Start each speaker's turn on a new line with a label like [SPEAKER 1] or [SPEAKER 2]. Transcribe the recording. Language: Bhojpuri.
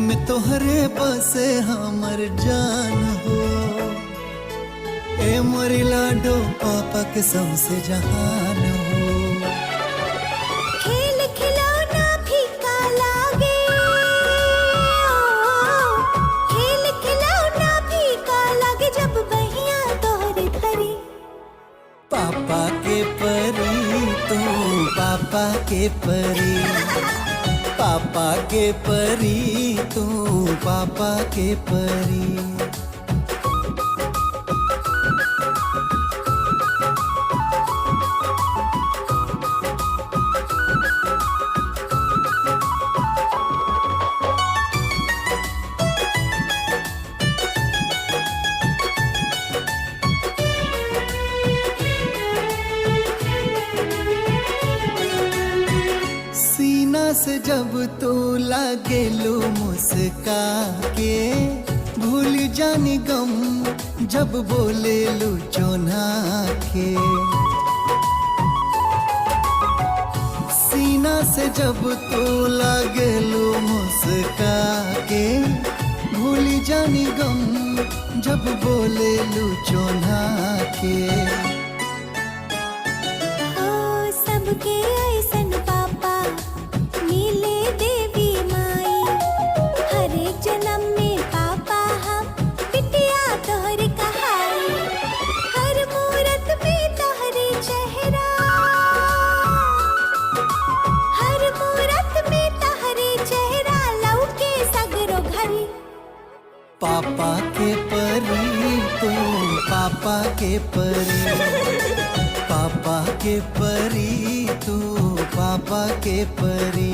[SPEAKER 1] में तोहरे बसे हमर जान हो। ए मोरी लाडो पापा के सबसे जहान हो।
[SPEAKER 2] खेल खिलौना फीका लागे, खेल खिलौना फीका लागे जब बहिया तोहरे धरी।
[SPEAKER 1] पापा के परी तू पापा के परी, पापा के परी तू पापा के परी। सीना से जब तू लागेलू मुस्का के, भूल जानी गम जब बोलेलू चोन्हा के। सीना से जब तू लागेलू मुस्का के, भूल जानी गम जब बोलेलू चोन्हा के।
[SPEAKER 2] ओ सबके ऐसन पापा मिले देवी माई, हर एक जन्म में पापा हम बिटिया तोहरे कहाई। हर मूरत में तोहरे चेहरा, हर मूरत में तोहरे चेहरा लौके सगरो घरी।
[SPEAKER 1] पापा के परी तू पापा के परी, पापा के परी तू पापा के परी।